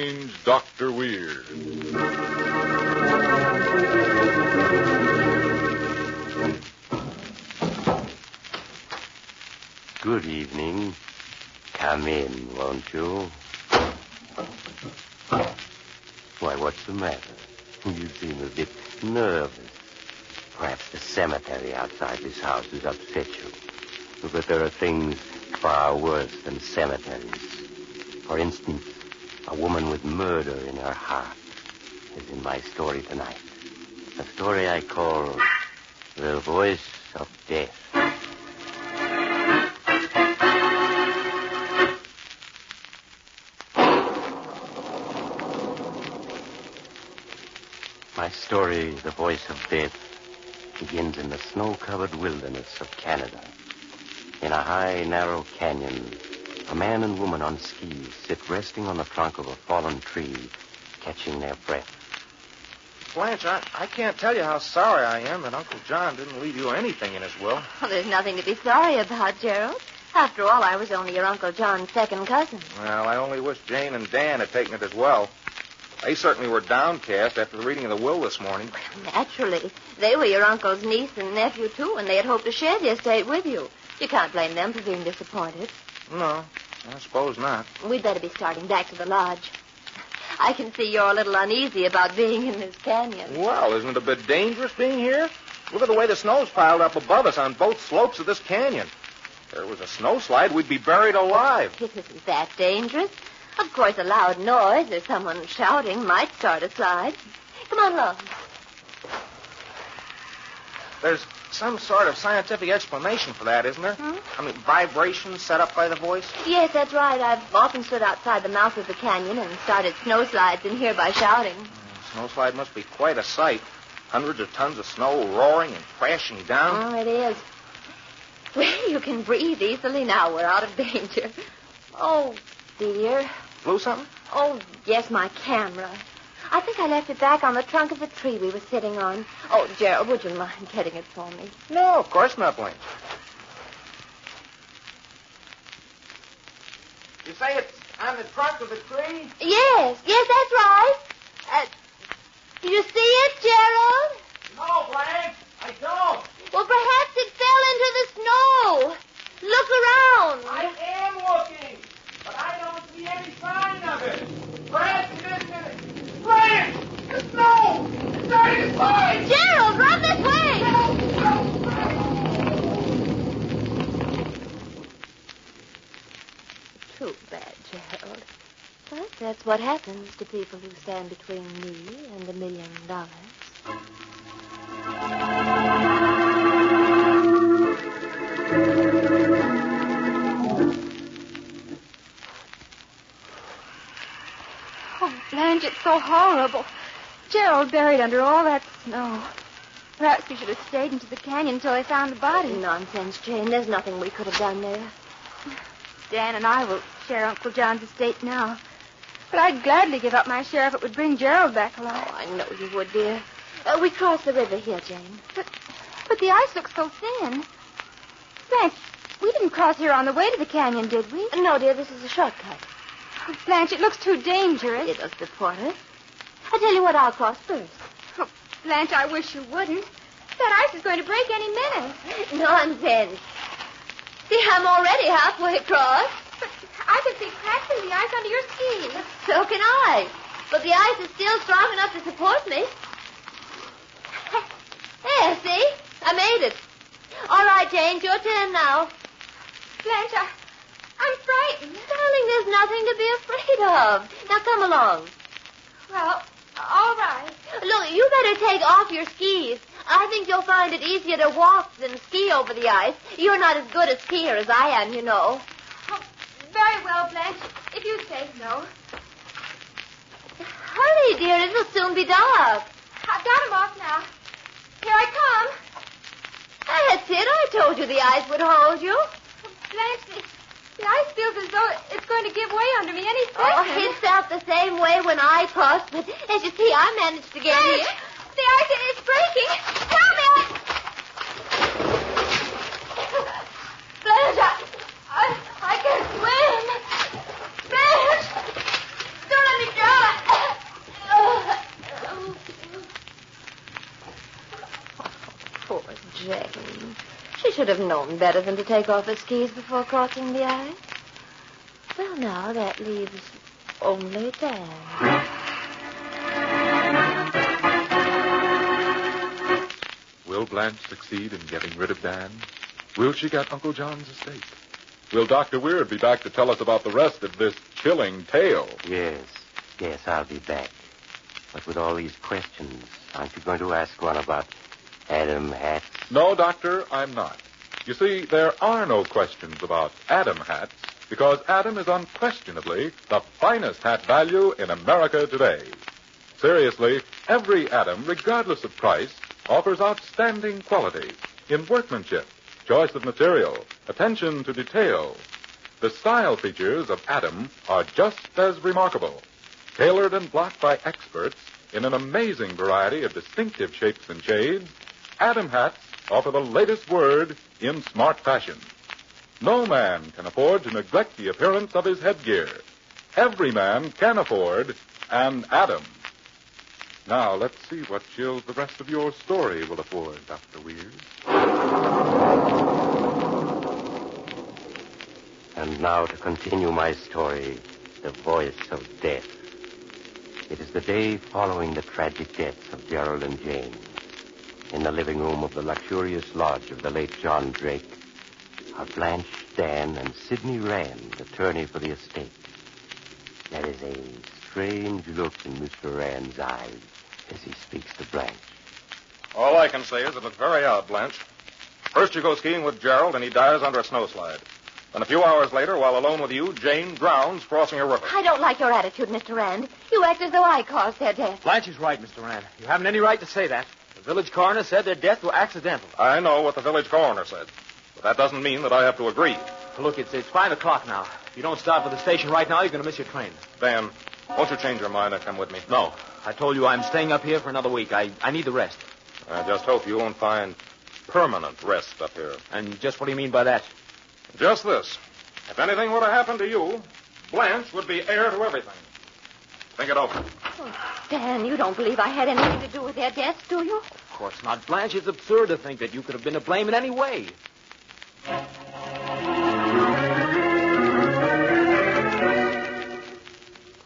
Strange Dr. Weird. Good evening. Come in, won't you? Why, what's the matter? You seem a bit nervous. Perhaps the cemetery outside this house has upset you. But there are things far worse than cemeteries. For instance, a woman with murder in her heart is in my story tonight. A story I call The Voice of Death. My story, The Voice of Death, begins in the snow-covered wilderness of Canada. In a high, narrow canyon, a man and woman on skis sit resting on the trunk of a fallen tree, catching their breath. Blanche, I can't tell you how sorry I am that Uncle John didn't leave you anything in his will. Well, there's nothing to be sorry about, Gerald. After all, I was only your Uncle John's second cousin. Well, I only wish Jane and Dan had taken it as well. They certainly were downcast after the reading of the will this morning. Naturally. They were your uncle's niece and nephew, too, and they had hoped to share the estate with you. You can't blame them for being disappointed. No, I suppose not. We'd better be starting back to the lodge. I can see you're a little uneasy about being in this canyon. Well, isn't it a bit dangerous being here? Look at the way the snow's piled up above us on both slopes of this canyon. If there was a snowslide, we'd be buried alive. It isn't that dangerous. Of course, a loud noise or someone shouting might start a slide. Come on along. There's some sort of scientific explanation for that, isn't there? I mean, vibrations set up by the voice? Yes, that's right. I've often stood outside the mouth of the canyon and started snowslides in here by shouting. Snowslide must be quite a sight. Hundreds of tons of snow roaring and crashing down. Oh, it is. Well, you can breathe easily now. We're out of danger. Oh, dear. Blew something? Oh, yes, my camera. I think I left it back on the trunk of the tree we were sitting on. Oh, Gerald, would you mind getting it for me? No, of course not, Blanche. You say it's on the trunk of the tree? Yes, that's right. Do you see it, Gerald? No, Blanche, I don't. Well, perhaps it fell into the snow. Look around. I am looking, but I don't see any sign of it. Blanche, listen. Blanche, the snow! It's starting to slide! Gerald, run this way! Too bad, Gerald. But that's what happens to people who stand between me and $1 million. Oh, Blanche, it's so horrible. Gerald buried under all that snow. Perhaps we should have stayed into the canyon until they found the body. Nonsense, Jane. There's nothing we could have done there. Dan and I will share Uncle John's estate now. But I'd gladly give up my share if it would bring Gerald back alive. Oh, I know you would, dear. We crossed the river here, Jane. But the ice looks so thin. Blanche, we didn't cross here on the way to the canyon, did we? No, dear, this is a shortcut. Oh, Blanche, it looks too dangerous. It does, the porter. I tell you what, I'll cross first. Oh, Blanche, I wish you wouldn't. That ice is going to break any minute. Nonsense. See, I'm already halfway across. But I can see cracks in the ice under your skis. So can I. But the ice is still strong enough to support me. There, see? I made it. All right, Jane, it's your turn now. Blanche, I'm frightened. Darling, there's nothing to be afraid of. Now, come along. Well, all right. Look, you better take off your skis. I think you'll find it easier to walk than ski over the ice. You're not as good a skier as I am, you know. Oh, very well, Blanche, if you say so. Hurry, dear. It'll soon be dark. I've got him off now. Here I come. That's it. I told you the ice would hold you. Blanche, the ice feels as though it's going to give way under me any second. Oh, it felt the same way when I crossed, but as you see, I managed to get Blanche, here. the ice is breaking. Help me! Blanche, I can't swim. Blanche, don't let me drown. should have known better than to take off his skis before crossing the ice. Well, now that leaves only Dan. Will Blanche succeed in getting rid of Dan? Will she get Uncle John's estate? Will Dr. Weird be back to tell us about the rest of this chilling tale? Yes, I'll be back. But with all these questions, aren't you going to ask one about Adam hats? No, Doctor, I'm not. You see, there are no questions about Adam hats because Adam is unquestionably the finest hat value in America today. Seriously, every Adam, regardless of price, offers outstanding qualities in workmanship, choice of material, attention to detail. The style features of Adam are just as remarkable. Tailored and blocked by experts in an amazing variety of distinctive shapes and shades, Adam hats offer the latest word in smart fashion. No man can afford to neglect the appearance of his headgear. Every man can afford an Adam. Now, let's see what chills the rest of your story will afford, Dr. Weird. And now to continue my story, the voice of death. It is the day following the tragic deaths of Gerald and Jane. In the living room of the luxurious lodge of the late John Drake are Blanche, Dan, and Sidney Rand, attorney for the estate. There is a strange look in Mr. Rand's eyes as he speaks to Blanche. All I can say is it looks very odd, Blanche. First you go skiing with Gerald, and he dies under a snowslide. Then a few hours later, while alone with you, Jane drowns crossing a river. I don't like your attitude, Mr. Rand. You act as though I caused their death. Blanche is right, Mr. Rand. You haven't any right to say that. The village coroner said their deaths were accidental. I know what the village coroner said, but that doesn't mean that I have to agree. Look, it's 5 o'clock now. If you don't start for the station right now, you're going to miss your train. Dan, won't you change your mind and come with me? No. I told you I'm staying up here for another week. I need the rest. I just hope you won't find permanent rest up here. And just what do you mean by that? Just this. If anything were to happen to you, Blanche would be heir to everything. Think it over. Oh, Dan, you don't believe I had anything to do with their deaths, do you? Of course not, Blanche. It's absurd to think that you could have been to blame in any way.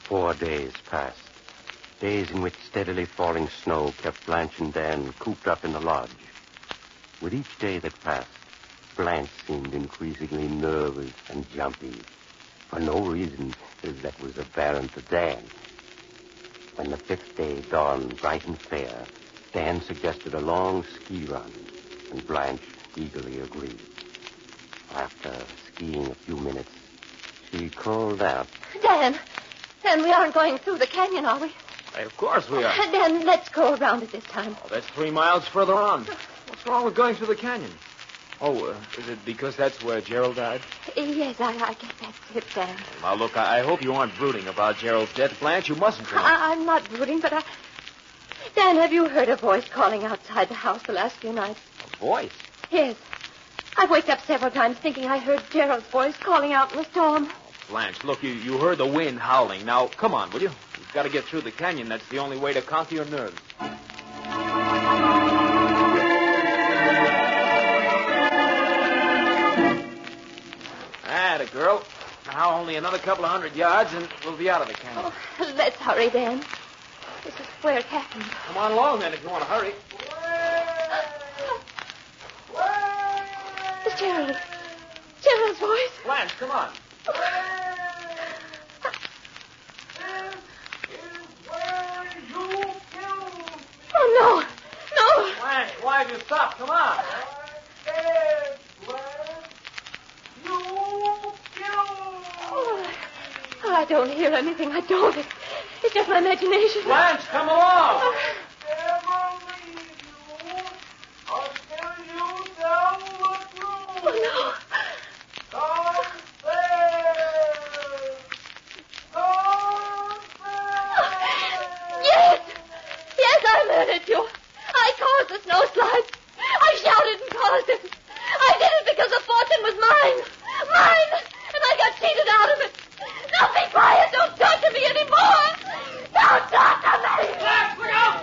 4 days passed. Days in which steadily falling snow kept Blanche and Dan cooped up in the lodge. With each day that passed, Blanche seemed increasingly nervous and jumpy, for no reason that was apparent to Dan. When the 5th day dawned bright and fair, Dan suggested a long ski run, and Blanche eagerly agreed. After skiing a few minutes, she called out, Dan, we aren't going through the canyon, are we? Hey, of course we are. Dan, let's go around it this time. Oh, that's 3 miles further on. What's wrong with going through the canyon? Oh, is it because that's where Gerald died? Yes, I guess that's it, Dan. Now, look, I hope you aren't brooding about Gerald's death, Blanche. You mustn't. I'm not brooding, but Dan, have you heard a voice calling outside the house the last few nights? A voice? Yes. I've waked up several times thinking I heard Gerald's voice calling out in the storm. Oh, Blanche, look, you heard the wind howling. Now, come on, will you? You've got to get through the canyon. That's the only way to conquer your nerves. Atta girl. Now only another couple of 100 yards and we'll be out of the canyon. Oh, let's hurry, Dan. This is where it happened. Come on along, then, if you want to hurry. It's Gerald. Gerald's voice. Blanche, come on. Oh, no. Blanche, why have you stopped? Come on. Oh, I don't hear anything. I don't. It's just my imagination. Blanche, come along. Oh, no. Yes, I murdered you. I caused the snowslide. I shouted and caused it. I did it because the fortune was mine. Mine! And I got cheated out of it. Now be quiet. Don't talk to me anymore. Don't talk to me. Look out!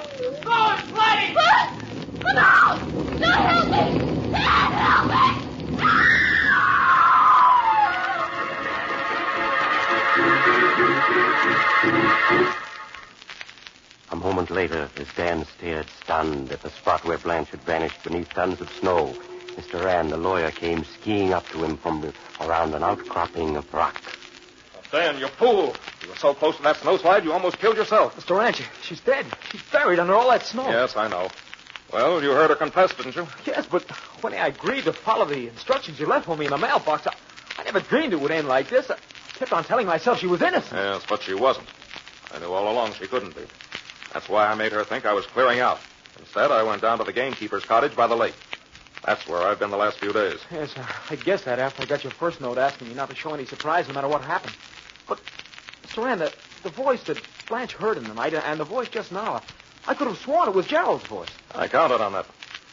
Go and play! What? No! No, help me! Dad, help me! moment later, as Dan stared stunned at the spot where Blanche had vanished beneath tons of snow, Mr. Rand, the lawyer, came skiing up to him from around an outcropping of rock. Dan, you fool. You were so close to that snowslide, you almost killed yourself. Mr. Ranch, she's dead. She's buried under all that snow. Yes, I know. Well, you heard her confess, didn't you? Yes, but when I agreed to follow the instructions you left for me in the mailbox, I never dreamed it would end like this. I kept on telling myself she was innocent. Yes, but she wasn't. I knew all along she couldn't be. That's why I made her think I was clearing out. Instead, I went down to the gamekeeper's cottage by the lake. That's where I've been the last few days. Yes, I guessed that after I got your first note asking me not to show any surprise no matter what happened. But, Mr. Rand, the voice that Blanche heard in the night and the voice just now, I could have sworn it was Gerald's voice. I counted on that.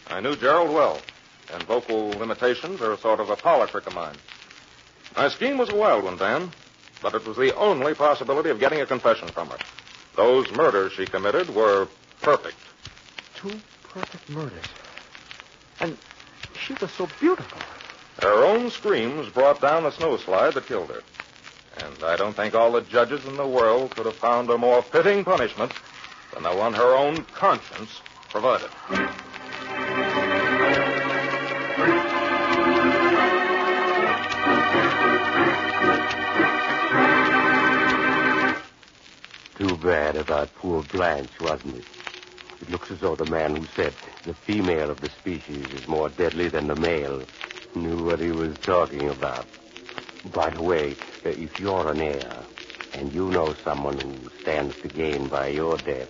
I knew Gerald well, and vocal limitations are sort of a power trick of mine. My scheme was a wild one, Dan, but it was the only possibility of getting a confession from her. Those murders she committed were perfect. 2 perfect murders. And she was so beautiful. Her own screams brought down the snowslide that killed her. And I don't think all the judges in the world could have found a more fitting punishment than the one her own conscience provided. Too bad about poor Blanche, wasn't it? It looks as though the man who said the female of the species is more deadly than the male knew what he was talking about. By the way, if you're an heir and you know someone who stands to gain by your death,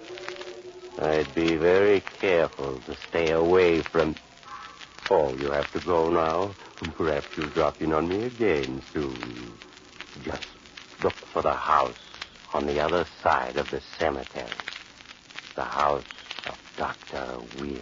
I'd be very careful to stay away from... Oh, you have to go now? Perhaps you'll drop in on me again soon. Just look for the house on the other side of the cemetery. The house of Dr. Weir.